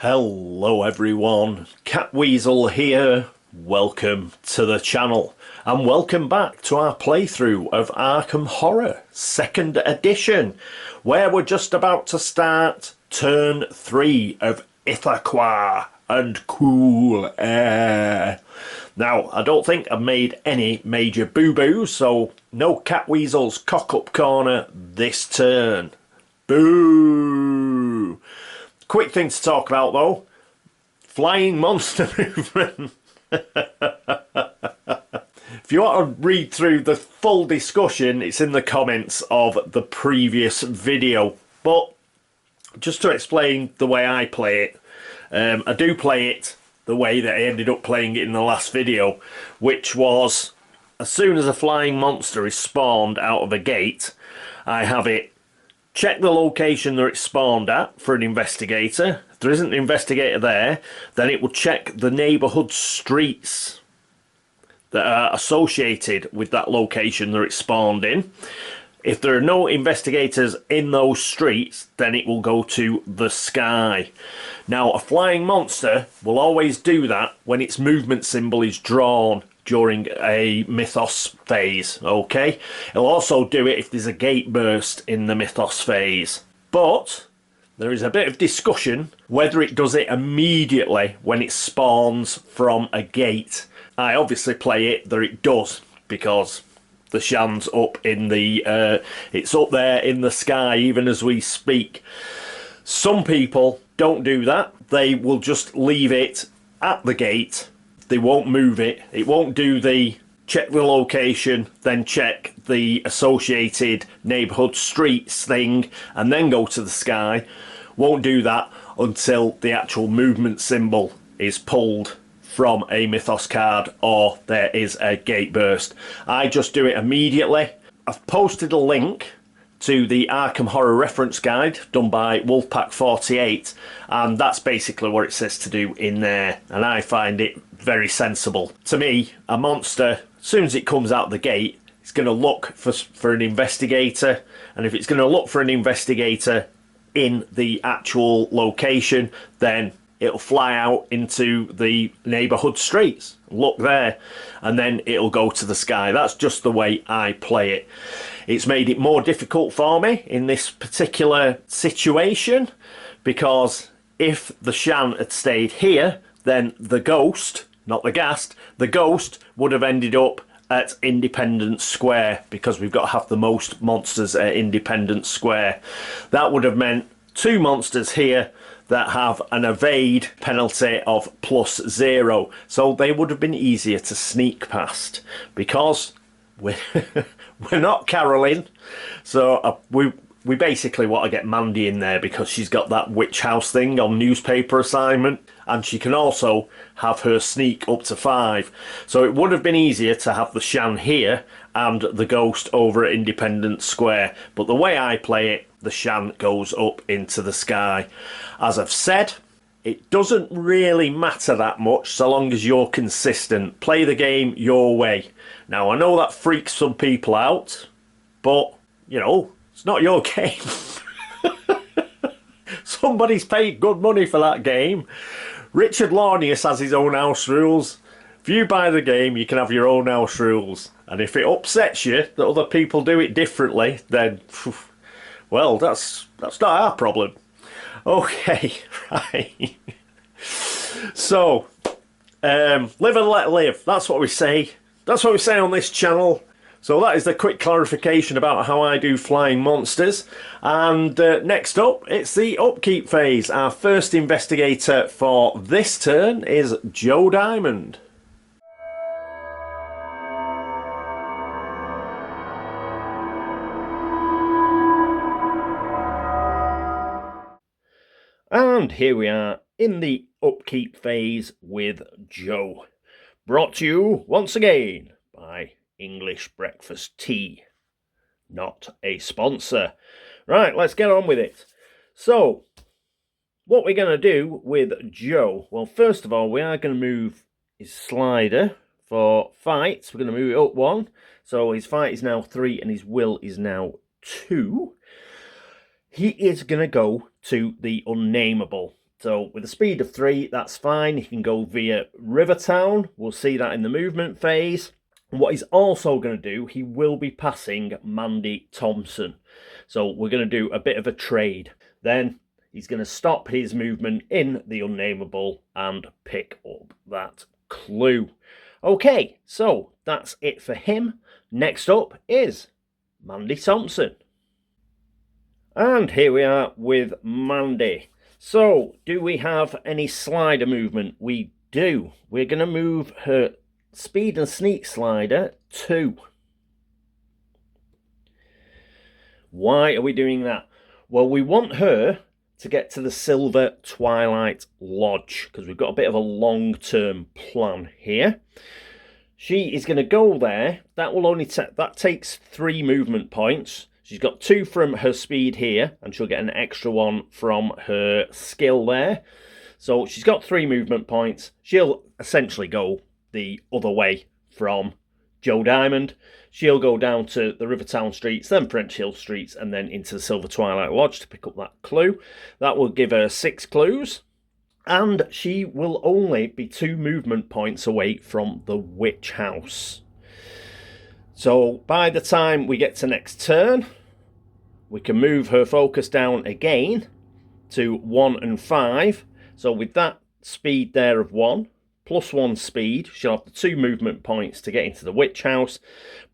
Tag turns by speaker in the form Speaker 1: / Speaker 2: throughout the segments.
Speaker 1: Hello everyone, Catweasel here. Welcome to the channel and welcome back to our playthrough of Arkham Horror 2nd edition, where we're just about to start turn 3 of Ithaqua and cool air. Now, I don't think I've made any major boo-boos, so no Catweasel's cock-up corner this turn. Boo! Quick thing to talk about though, flying monster movement. If you want to read through the full discussion, it's in the comments of the previous video. But just to explain the way I play it, I do play it the way that I ended up playing it in the last video, which was as soon as a flying monster is spawned out of a gate, I have it check the location that it's spawned at for an investigator. If there isn't an investigator there, then it will check the neighbourhood streets that are associated with that location that it's spawned in. If there are no investigators in those streets, then it will go to the sky. Now, a flying monster will always do that when its movement symbol is drawn during a mythos phase, okay? It'll also do it if there's a gate burst in the mythos phase. But there is a bit of discussion whether it does it immediately when it spawns from a gate. I obviously play it that it does, because the Shan's up in the it's up there in the sky even as we speak. Some people don't do that. They will just leave it at the gate. They won't move it. It won't do the check the location, then check the associated neighbourhood streets thing, and then go to the sky. Won't do that until the actual movement symbol is pulled from a mythos card or there is a gate burst. I just do it immediately. I've posted a link to the Arkham Horror reference guide done by Wolfpack48, and that's basically what it says to do in there, and I find it very sensible. To me, a monster, as soon as it comes out the gate, it's going to look for an investigator, and if it's going to look for an investigator in the actual location, then it'll fly out into the neighbourhood streets, look there, and then it'll go to the sky. That's just the way I play it. It's made it more difficult for me in this particular situation, because if the Shan had stayed here, then the ghost, not the ghast, the ghost would have ended up at Independence Square, because we've got to have the most monsters at Independence Square. That would have meant 2 monsters here that have an evade penalty of +0, so they would have been easier to sneak past, because we're not Carolyn, so we basically want to get Mandy in there because she's got that witch house thing on newspaper assignment, and she can also have her sneak up to 5. So it would have been easier to have the Shan here and the ghost over at Independence Square. But the way I play it, the Shan goes up into the sky. As I've said, it doesn't really matter that much so long as you're consistent. Play the game your way. Now, I know that freaks some people out, but, you know, it's not your game. Somebody's paid good money for that game. Richard Launius has his own house rules. If you buy the game, you can have your own house rules. And if it upsets you that other people do it differently, then, well, that's not our problem. Okay, right. So, live and let live. That's what we say. That's what we say on this channel. So that is the quick clarification about how I do flying monsters. And next up, it's the upkeep phase. Our first investigator for this turn is Joe Diamond. And here we are in the upkeep phase with Joe. Brought to you once again by English Breakfast Tea. Not a sponsor. Right, let's get on with it. So, what we're going to do with Joe, well, first of all, we are going to move his slider for fights. We're going to move it up 1. So his fight is now 3 and his will is now 2. He is going to go to the unnameable So with a speed of 3, that's fine. He can go via Rivertown. We'll see that in the movement phase. And what he's also going to do, he will be passing Mandy Thompson. So we're going to do a bit of a trade. Then he's going to stop his movement in the unnameable and pick up that clue. Okay, so that's it for him. Next up is Mandy Thompson. And here we are with Mandy. So, do we have any slider movement? We do. We're going to move her speed and sneak slider 2. Why are we doing that? Well, we want her to get to the Silver Twilight Lodge because we've got a bit of a long-term plan here. She is going to go there. That will only that takes 3 movement points. She's got 2 from her speed here, and she'll get an extra 1 from her skill there. So she's got 3 movement points. She'll essentially go the other way from Joe Diamond. She'll go down to the Rivertown streets, then French Hill streets, and then into the Silver Twilight Lodge to pick up that clue. That will give her 6 clues. And she will only be 2 movement points away from the witch house. So by the time we get to next turn, we can move her focus down again to 1 and 5. So with that speed there of 1, plus 1 speed, she'll have the 2 movement points to get into the witch house,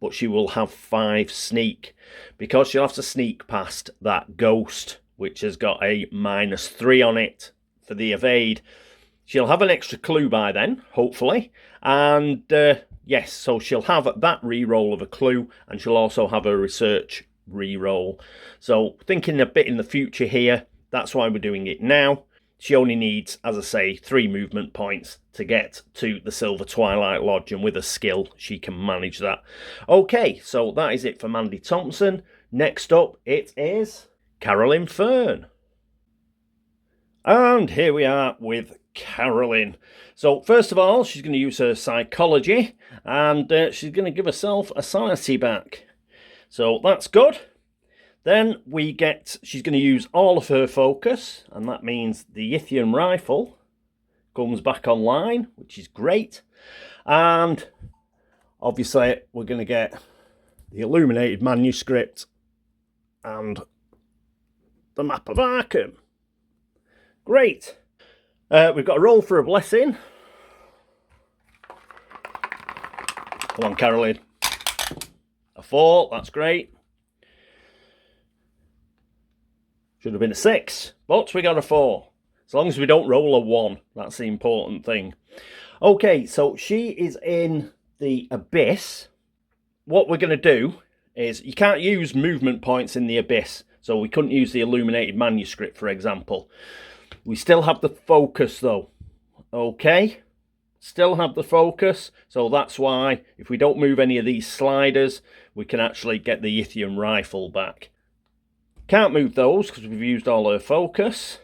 Speaker 1: but she will have 5 sneak, because she'll have to sneak past that ghost, which has got a -3 on it for the evade. She'll have an extra clue by then, hopefully, and yes, so she'll have that re-roll of a clue, and she'll also have a research re-roll. So thinking a bit in the future here, that's why we're doing it now. She only needs, as I say, 3 movement points to get to the Silver Twilight Lodge, and with a skill, she can manage that. Okay, so that is it for Mandy Thompson. Next up, it is Carolyn Fern. And here we are with Carolyn. So first of all, she's going to use her psychology, and she's going to give herself a sanity back. So that's good. Then she's going to use all of her focus, and that means the Ithaqua rifle comes back online, which is great. And obviously we're going to get the illuminated manuscript and the map of Arkham. Great. We've got a roll for a blessing. Come on, Carolyn. A 4, that's great. Should have been a 6, but we got a 4. As long as we don't roll a 1, that's the important thing. Okay, so she is in the abyss. What we're going to do is, you can't use movement points in the abyss, so we couldn't use the illuminated manuscript, for example. We still have the focus, though. Okay? Still have the focus, so that's why, if we don't move any of these sliders, we can actually get the Ithaqua rifle back. Can't move those because we've used all her focus,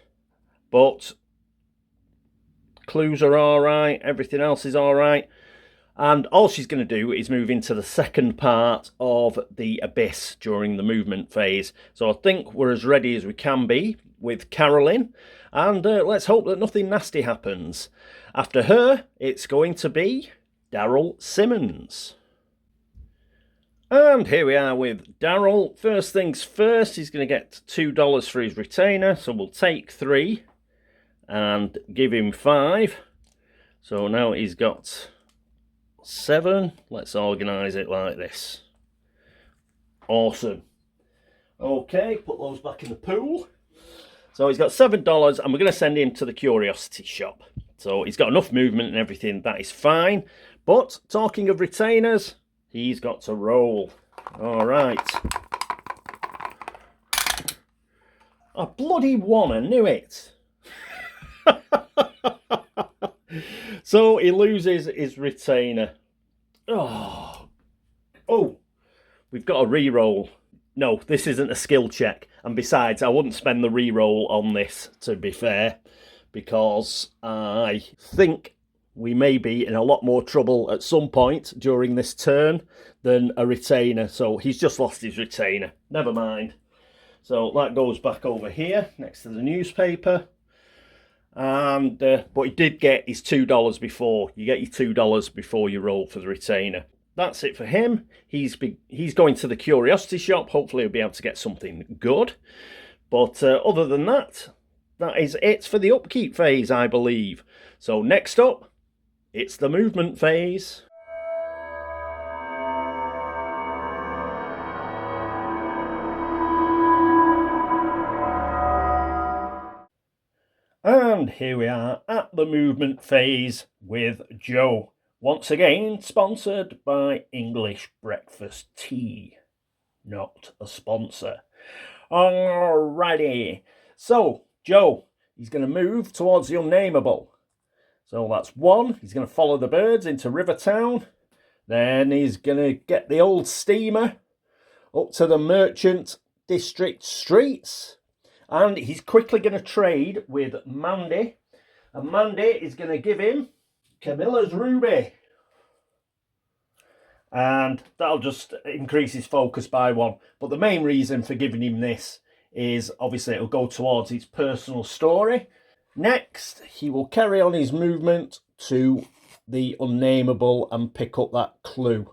Speaker 1: but clues are alright, everything else is alright. And all she's going to do is move into the second part of the abyss during the movement phase. So I think we're as ready as we can be with Carolyn, and let's hope that nothing nasty happens. After her, it's going to be Daryl Simmons. And here we are with Daryl. First things first, he's going to get $2 for his retainer, so we'll take 3 and give him 5. So now he's got 7. Let's organise it like this. Awesome. Okay, put those back in the pool. So he's got $7, and we're going to send him to the curiosity shop. So he's got enough movement and everything, that is fine. But talking of retainers, he's got to roll. All right. I bloody won, I knew it. So he loses his retainer. Oh, we've got a re-roll. No, this isn't a skill check. And besides, I wouldn't spend the re-roll on this, to be fair, because I think we may be in a lot more trouble at some point during this turn than a retainer. So he's just lost his retainer. Never mind. So that goes back over here next to the newspaper. and but he did get his $2 before. You get your $2 before you roll for the retainer. That's it for him. He's going to the curiosity shop. Hopefully he'll be able to get something good. But other than that, that is it for the upkeep phase, I believe. So next up, it's the movement phase. And here we are at the movement phase with Joe. Once again, sponsored by English Breakfast Tea. Not a sponsor. Alrighty. So, Joe, he's going to move towards the unnameable. So that's one. He's going to follow the birds into Rivertown. Then he's going to get the old steamer up to the Merchant District streets. And he's quickly going to trade with Mandy. And Mandy is going to give him Camilla's Ruby. And that'll just increase his focus by one. But the main reason for giving him this is obviously it'll go towards his personal story. Next, he will carry on his movement to the unnameable and pick up that clue.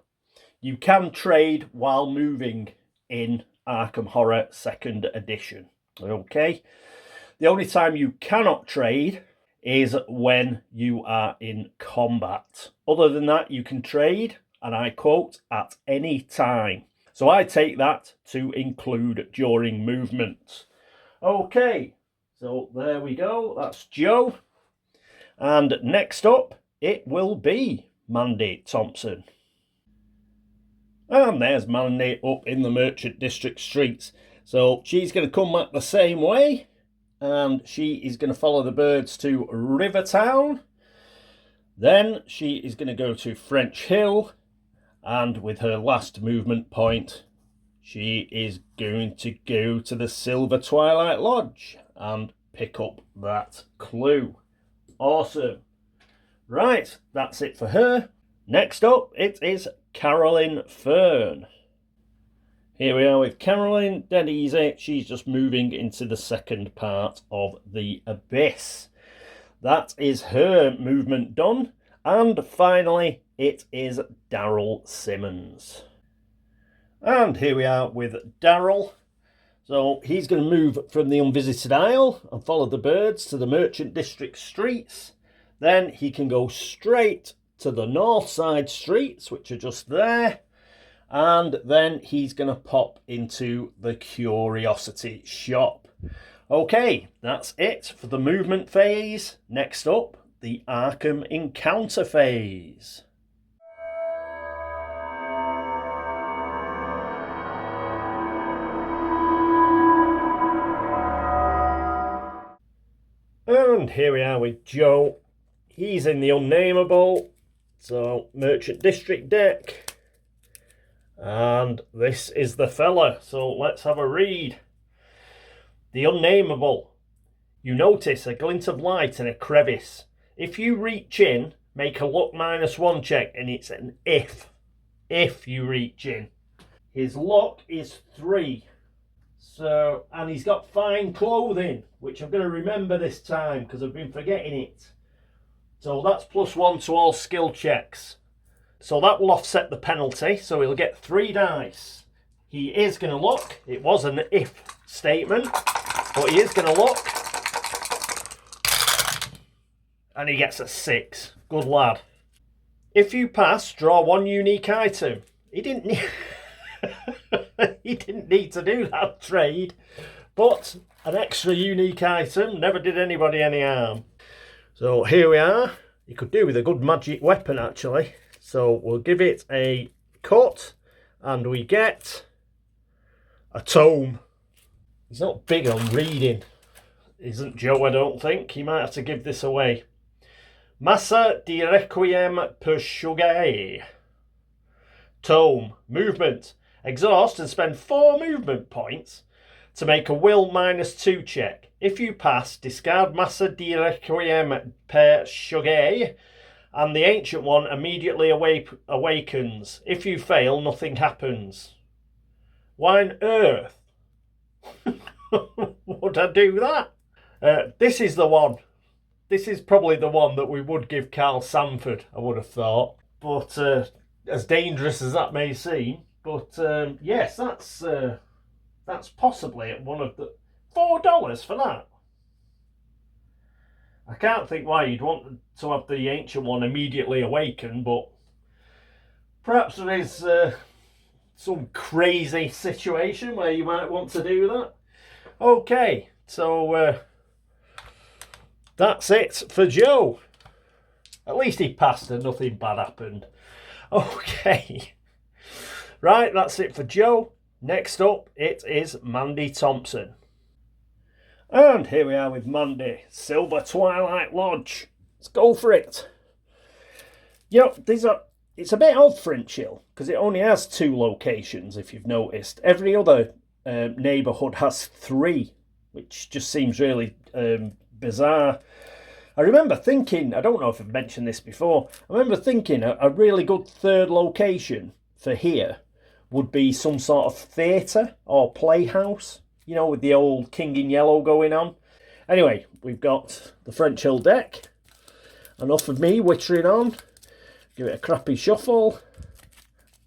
Speaker 1: You can trade while moving in Arkham Horror 2nd edition. Okay. The only time you cannot trade is when you are in combat. Other than that, you can trade, and I quote, at any time. So I take that to include during movement. Okay, so there we go. That's Joe. And next up, it will be Mandy Thompson. And there's Mandy up in the Merchant District streets. So she's going to come back the same way. And she is going to follow the birds to Rivertown. Then she is going to go to French Hill. And with her last movement point, she is going to go to the Silver Twilight Lodge and pick up that clue. Awesome. Right, that's it for her. Next up, it is Carolyn Fern. Here we are with Carolyn, dead easy. She's just moving into the second part of the abyss. That is her movement done. And finally, it is Daryl Simmons. And here we are with Daryl. So he's going to move from the Unvisited Isle and follow the birds to the Merchant District streets. Then he can go straight to the North Side streets, which are just there. And then he's going to pop into the Curiosity shop. Okay, that's it for the movement phase. Next up, the Arkham encounter phase. And here we are with Joe. He's in the unnameable. So, Merchant District deck. And this is the fella. So, let's have a read. The unnameable. You notice a glint of light in a crevice. If you reach in, make a luck -1 check, and it's an if. If you reach in. His luck is 3. So, and he's got fine clothing, which I'm going to remember this time because I've been forgetting it. So that's +1 to all skill checks. So that will offset the penalty. So he'll get 3 dice. He is going to look. It was an if statement, but he is going to look. And he gets a 6. Good lad. If you pass, draw 1 unique item. He didn't need... he didn't need to do that trade, but an extra unique item never did anybody any harm. So here we are. You could do with a good magic weapon, actually. So we'll give it a cut, and we get a tome. He's not big on reading, isn't Joe, I don't think. He might have to give this away. Massa di Requiem per Shugay. Tome. Movement. Exhaust and spend 4 movement points to make a will -2 check. If you pass, discard Massa di Requiem per Shugay, and the ancient one immediately awakens. If you fail, nothing happens. Why on earth would I do that? This is the one. this is probably the one that we would give Carl Sanford, I would have thought. But as dangerous as that may seem, but yes, that's possibly at one of the $4 for that. I can't think why you'd want to have the ancient one immediately awaken, but perhaps there is some crazy situation where you might want to do that. Okay, so that's it for Joe. At least he passed and nothing bad happened. Okay. Right, that's it for Joe. Next up, it is Mandy Thompson. And here we are with Mandy, Silver Twilight Lodge. Let's go for it. You know, it's a bit odd for Inchill, because it only has 2 locations, if you've noticed. Every other neighbourhood has 3, which just seems really bizarre. I remember thinking, I don't know if I've mentioned this before, I remember thinking a really good 3rd location for here would be some sort of theatre or playhouse, you know, with the old King in Yellow going on. Anyway, we've got the French Hill deck. Enough of me wittering on. Give it a crappy shuffle.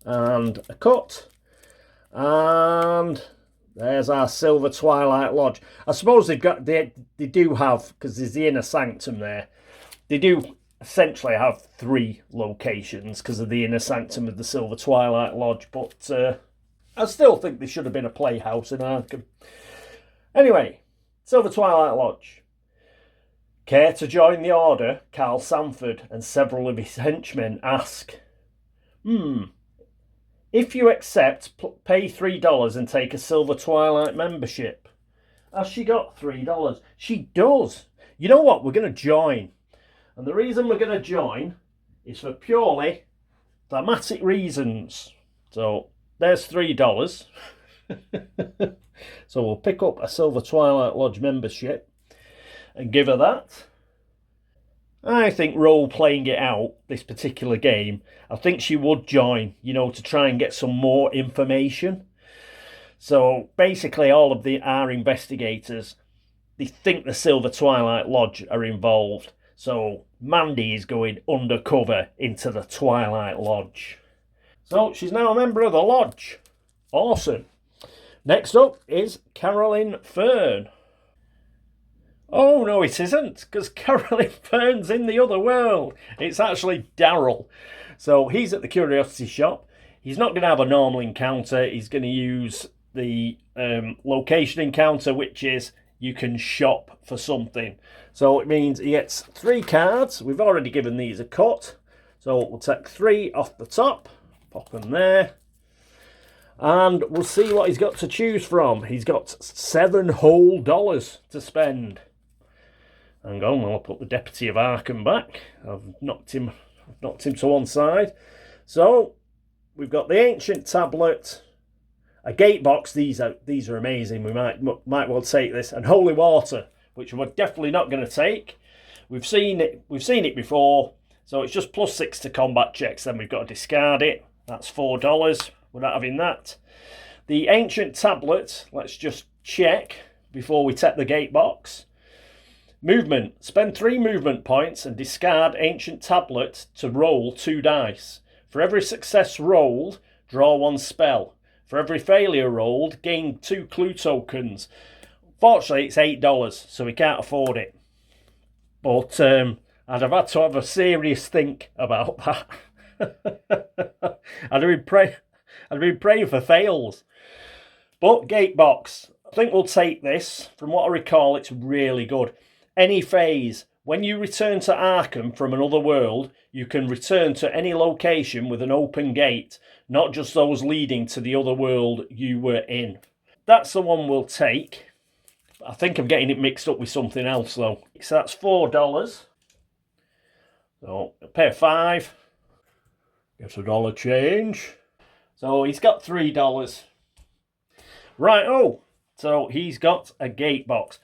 Speaker 1: And a cut. And there's our Silver Twilight Lodge. I suppose they do have, because there's the inner sanctum there, they do essentially have 3 locations because of the inner sanctum of the Silver Twilight Lodge, but I still think there should have been a playhouse in Arkham. Anyway, Silver Twilight Lodge. Care to join the order? Carl Sanford and several of his henchmen ask. If you accept, pay $3 and take a Silver Twilight membership. Has she got $3? She does. You know what? We're going to join. And the reason we're going to join is for purely thematic reasons. So there's $3. So we'll pick up a Silver Twilight Lodge membership and give her that. I think role-playing it out, this particular game, I think she would join, you know, to try and get some more information. So basically all of our investigators, they think the Silver Twilight Lodge are involved. So Mandy is going undercover into the Twilight Lodge. So she's now a member of the lodge. Awesome. Next up is Carolyn Fern. Oh, no, it isn't, because Carolyn Fern's in the other world. It's actually Daryl. So he's at the curiosity shop. He's not going to have a normal encounter. He's going to use the location encounter, which is you can shop for something. So it means he gets 3 cards. We've already given these a cut. So we'll take 3 off the top, pop them there. And we'll see what he's got to choose from. He's got $7 whole to spend. Hang on, I'll put the Deputy of Arkham back. I've knocked him to one side. So we've got the Ancient Tablet, a gate box. These are amazing. We might well take this, and holy water, which we're definitely not going to take. We've seen it before. So it's just +6 to combat checks. Then we've got to discard it. That's $4. We're not having that. The Ancient Tablet, let's just check before we take the gate box. Movement. Spend 3 movement points and discard Ancient Tablet to roll 2 dice. For every success rolled, draw 1 spell. For every failure rolled, gain 2 clue tokens. Fortunately, it's $8, so we can't afford it. But I'd have had to have a serious think about that. I'd have been praying for fails. But gate box. I think we'll take this. From what I recall, it's really good. Any phase. When you return to Arkham from another world, you can return to any location with an open gate, not just those leading to the other world you were in. That's the one we'll take. I think I'm getting it mixed up with something else though. So that's $4. So a pair of 5. Gets $1 change. So he's got $3. Right, oh, so he's got a gate box.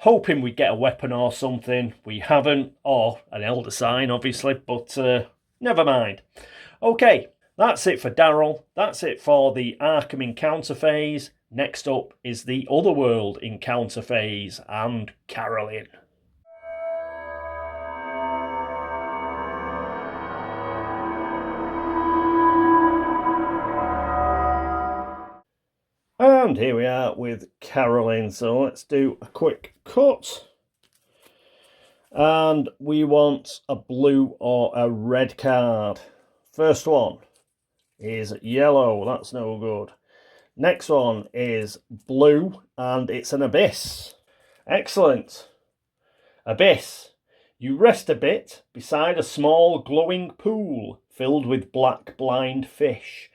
Speaker 1: Hoping we'd get a weapon or something. We haven't, or an elder sign, obviously, but never mind. Okay, that's it for Daryl. That's it for the Arkham encounter phase. Next up is the Otherworld encounter phase and Carolyn. And here we are with Carolyn. So let's do a quick cut. And we want a blue or a red card. First one is yellow. That's no good. Next one is blue, and it's an abyss. Excellent. Abyss. You rest a bit beside a small glowing pool filled with black blind fish.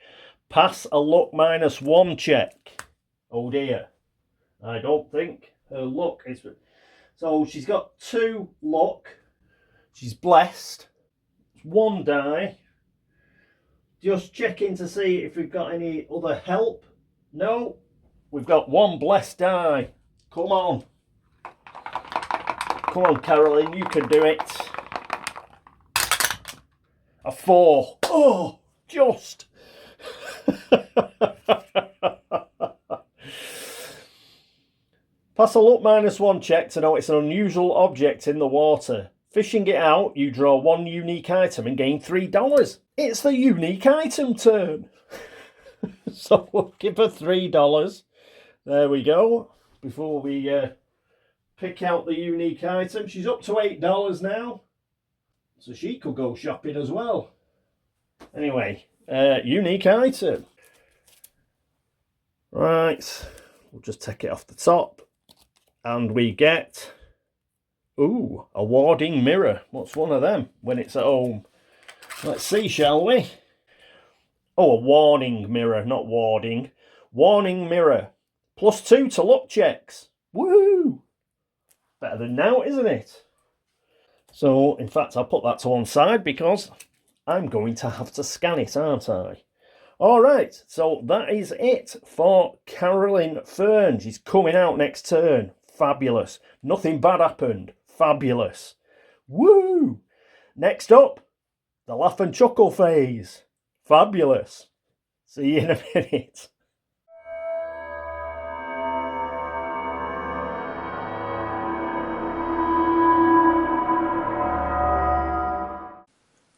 Speaker 1: Pass a luck -1 check. Oh dear. I don't think her luck is... So she's got 2 luck. She's blessed. 1 die. Just checking to see if we've got any other help. No. We've got 1 blessed die. Come on. Come on, Carolyn, you can do it. A 4. Oh, just. Pass a luck -1 check to know it's an unusual object in the water. Fishing it out, you draw 1 unique item and gain $3. It's the unique item turn. So we'll give her $3. There we go. Before we pick out the unique item. She's up to $8 now. So she could go shopping as well. Anyway, unique item. Right. We'll just take it off the top. And we get, ooh, a warding mirror. What's one of them when it's at home? Let's see, shall we? Oh, a warning mirror, not warding. Warning mirror. +2 to luck checks. Woohoo! Better than now, isn't it? So, in fact, I'll put that to one side because I'm going to have to scan it, aren't I? Alright, so that is it for Carolyn Fern. She's coming out next turn. Fabulous. Nothing bad happened. Fabulous. Woo! Next up, the laugh and chuckle phase. Fabulous. See you in a minute.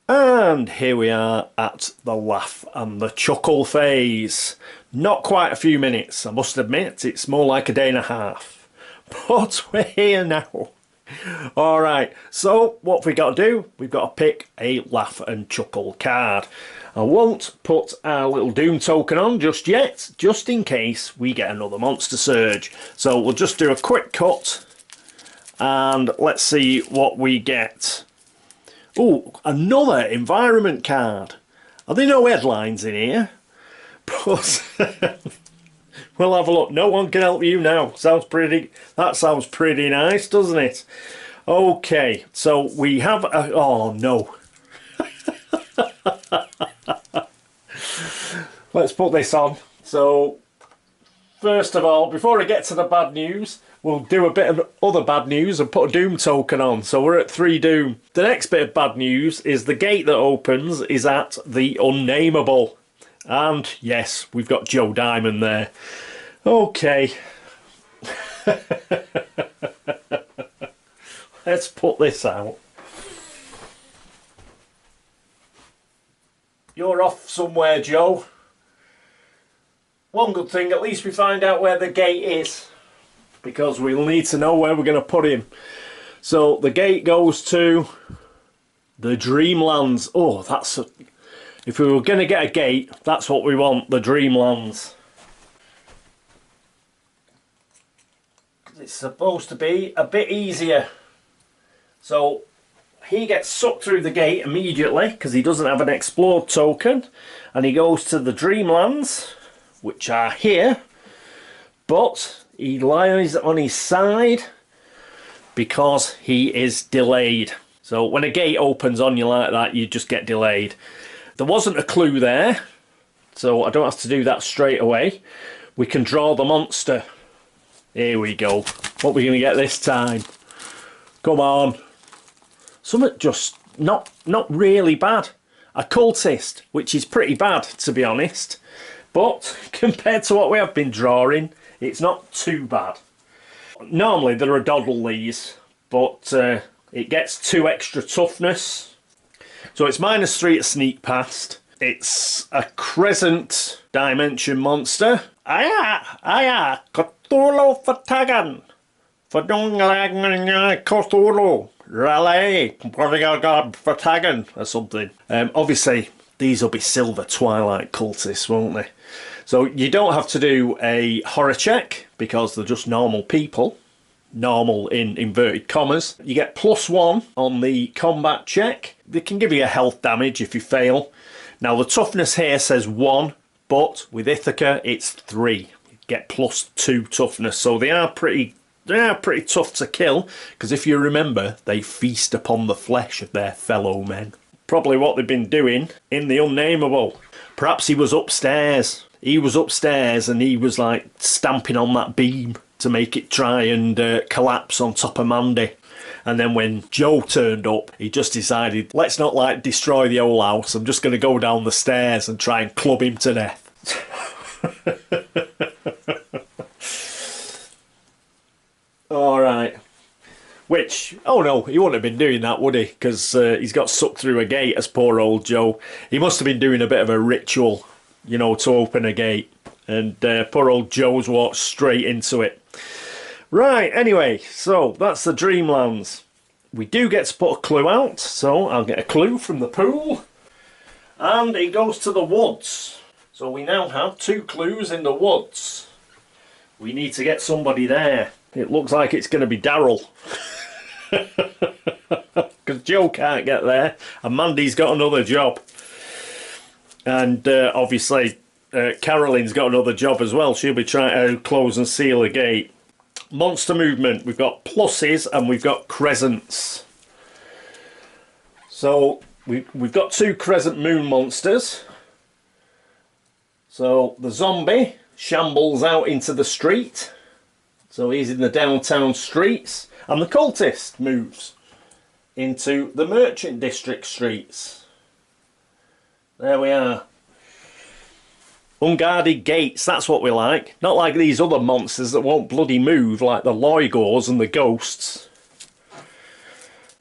Speaker 1: And here we are at the laugh and the chuckle phase. Not quite a few minutes, I must admit. It's more like a day and a half. But we're here now. Alright, so what have we got to do? We've got to pick a laugh and chuckle card. I won't put our little doom token on just yet, just in case we get another monster surge. So we'll just do a quick cut and let's see what we get. Oh, another environment card. Are there no headlines in here? But we'll have a look. No one can help you now. That sounds pretty nice, doesn't it? Okay, so we have a... Oh, no. Let's put this on. So, first of all, before I get to the bad news, we'll do a bit of other bad news and put a doom token on. So we're at 3 doom. The next bit of bad news is the gate that opens is at the unnameable. And yes, we've got Joe Diamond there. Okay. Let's put this out. You're off somewhere, Joe. One good thing, at least we find out where the gate is, because we'll need to know where we're going to put him. So the gate goes to the Dreamlands. Oh, that's a, if we were going to get a gate, that's what we want, the Dreamlands. It's supposed to be a bit easier. So he gets sucked through the gate immediately because he doesn't have an explored token, and he goes to the Dreamlands, which are here, but he lies on his side because he is delayed. So when a gate opens on you like that, you just get delayed. There wasn't a clue there, so I don't have to do that straight away. We can draw the monster. Here we go. What are we going to get this time? Come on. Something just not really bad. A cultist, which is pretty bad, to be honest. But compared to what we have been drawing, it's not too bad. Normally there are doddle these, but it gets 2 extra toughness. So it's -3 at sneak past. It's a crescent dimension monster, Aya, Cthulhu Fatagan. Cthulhu. Raleigh. Fatagan. Or something. Obviously, these will be Silver Twilight cultists, won't they? So you don't have to do a horror check because they're just normal people. Normal in inverted commas. You get +1 on the combat check. They can give you a health damage if you fail. Now the toughness here says 1, but with Ithaqua it's 3. You get +2 toughness. So they are pretty tough to kill, because if you remember, they feast upon the flesh of their fellow men. Probably what they've been doing in the Unnameable. Perhaps he was upstairs. He was upstairs and he was like stamping on that beam to make it try and collapse on top of Mandy. And then when Joe turned up, he just decided, let's not like destroy the whole house. I'm just going to go down the stairs and try and club him to death. Alright. Which, oh no, he wouldn't have been doing that, would he? Because he's got sucked through a gate as poor old Joe. He must have been doing a bit of a ritual, you know, to open a gate. And poor old Joe's walked straight into it. Right, anyway, so that's the Dreamlands. We do get to put a clue out, so I'll get a clue from the pool. And it goes to the woods. So we now have 2 clues in the woods. We need to get somebody there. It looks like it's going to be Daryl. Because Joe can't get there, and Mandy's got another job. And obviously, Carolyn's got another job as well. She'll be trying to close and seal a gate. Monster movement. We've got pluses and we've got crescents. So we've got 2 crescent moon monsters. So the zombie shambles out into the street. So he's in the downtown streets. And the cultist moves into the merchant district streets. There we are. Unguarded gates, that's what we like. Not like these other monsters that won't bloody move, like the Loigors and the ghosts.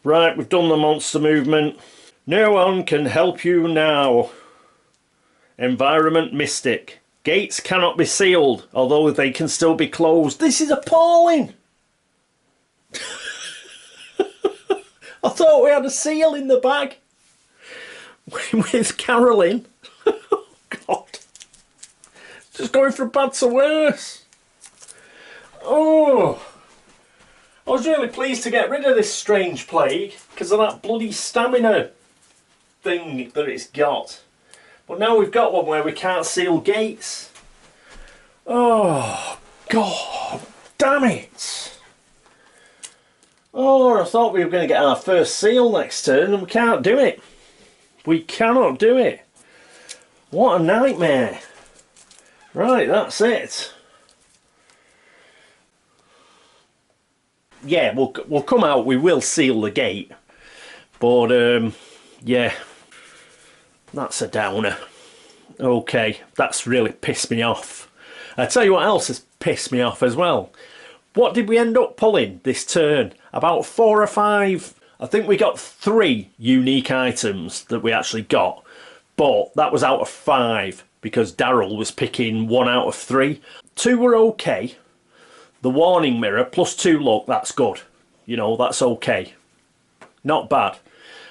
Speaker 1: Right, we've done the monster movement. No one can help you now. Environment mystic. Gates cannot be sealed, although they can still be closed. This is appalling! I thought we had a seal in the bag. With Carolyn. Oh, God. Just going from bad to worse. Oh. I was really pleased to get rid of this strange plague because of that bloody stamina thing that it's got. But now we've got one where we can't seal gates. Oh, God. Damn it. Oh, I thought we were going to get our first seal next turn and we can't do it. We cannot do it. What a nightmare. Right, that's it. Yeah, we'll come out, we will seal the gate. But, yeah, that's a downer. Okay, that's really pissed me off. I tell you what else has pissed me off as well. What did we end up pulling this turn? About 4 or 5. I think we got 3 unique items that we actually got. But that was out of 5. Because Daryl was picking 1 out of 3. 2 were okay. The warning mirror +2 luck, that's good. You know, that's okay. Not bad.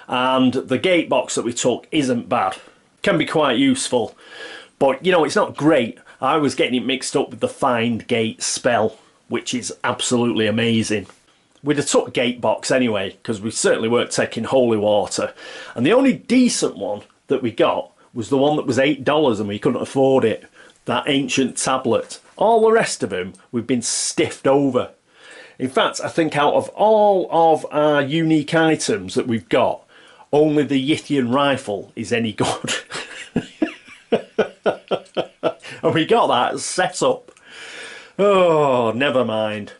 Speaker 1: And the gate box that we took isn't bad. Can be quite useful. But, you know, it's not great. I was getting it mixed up with the find gate spell, which is absolutely amazing. We'd have took gate box anyway, because we certainly weren't taking holy water. And the only decent one that we got was the one that was $8 and we couldn't afford it. That ancient tablet. All the rest of them, we've been stiffed over. In fact, I think out of all of our unique items that we've got, only the Yithian rifle is any good. And we got that set up. Oh, never mind.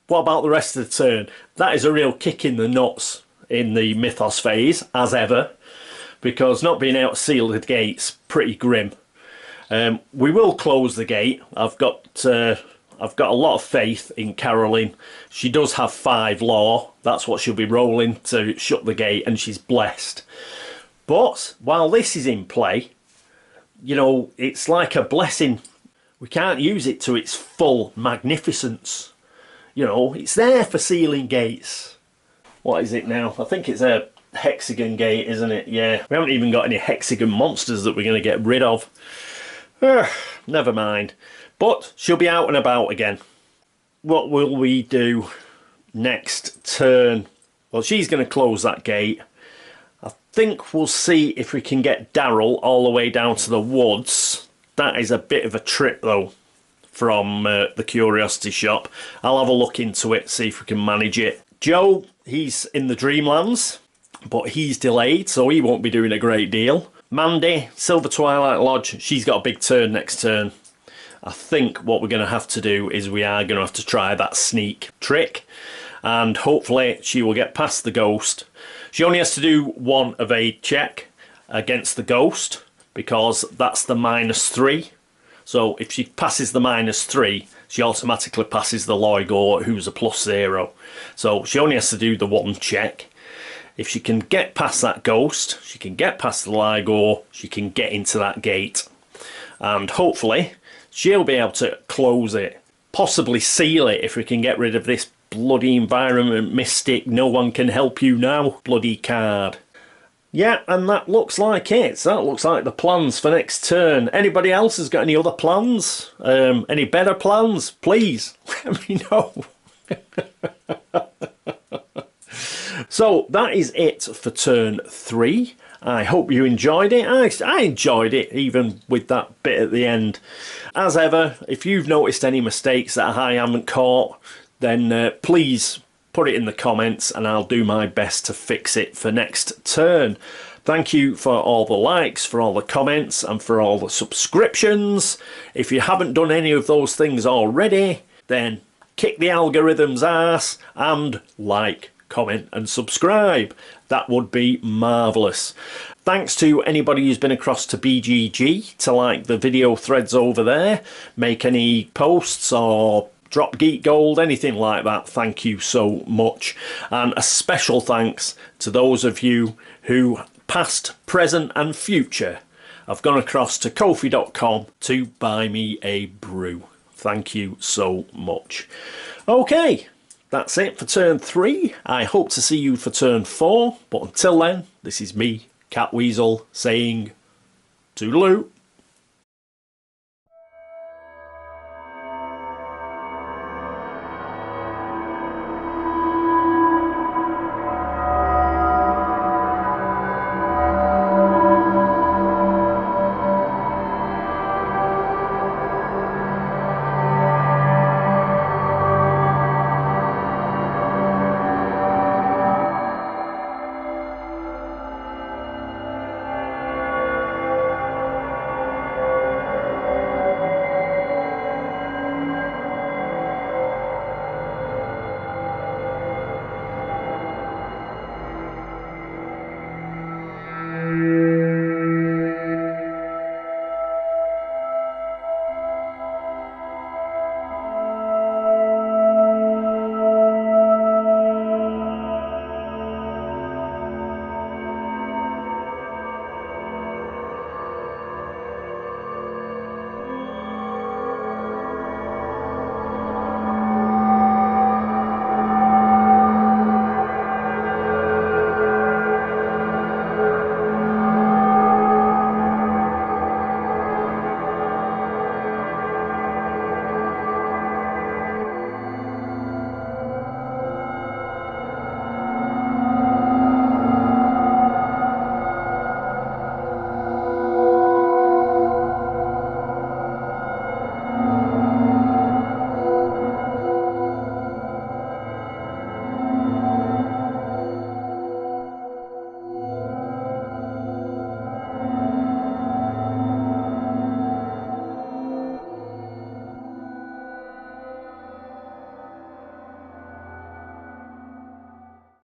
Speaker 1: What about the rest of the turn? That is a real kick in the nuts in the Mythos phase, as ever. Because not being able to seal the gate's pretty grim. We will close the gate. I've got a lot of faith in Carolyn. She does have 5 law. That's what she'll be rolling to shut the gate, and she's blessed. But while this is in play, you know, it's like a blessing We can't use it to its full magnificence. You know, it's there for sealing gates. What is it now? I think it's a hexagon gate, isn't it? Yeah, we haven't even got any hexagon monsters that we're going to get rid of. Never mind. But she'll be out and about again. What will we do next turn? Well, she's going to close that gate. I think we'll see if we can get Daryl all the way down to the woods. That is a bit of a trip though from the curiosity shop. I'll have a look into it, see if we can manage it. Joe, he's in the Dreamlands, but he's delayed, so he won't be doing a great deal. Mandy, Silver Twilight Lodge, she's got a big turn next turn. I think what we're going to have to do is we are going to have to try that sneak trick, and hopefully she will get past the ghost. She only has to do one evade check against the ghost, because that's the -3. So if she passes the -3, she automatically passes the Loigor, who's a +0. So she only has to do the one check. If she can get past that ghost, she can get past the Loigor, she can get into that gate. And hopefully she'll be able to close it, possibly seal it if we can get rid of this bloody environment mystic, no one can help you now, bloody card. Yeah, and that looks like it. That looks like the plans for next turn. Anybody else has got any other plans? Any better plans? Please let me know. So that is it for turn 3. I hope you enjoyed it. I enjoyed it, even with that bit at the end. As ever, if you've noticed any mistakes that I haven't caught, then please put it in the comments and I'll do my best to fix it for next turn. Thank you for all the likes, for all the comments, and for all the subscriptions. If you haven't done any of those things already, then kick the algorithm's ass and like, comment and subscribe. That would be marvellous. Thanks to anybody who's been across to BGG to like the video threads over there, make any posts or drop geek gold, anything like that. Thank you so much. And a special thanks to those of you who, past, present and future, have gone across to Ko-fi.com to buy me a brew. Thank you so much. Okay, that's it for turn 3. I hope to see you for turn 4. But until then, this is me, Cat Weasel, saying toodaloo.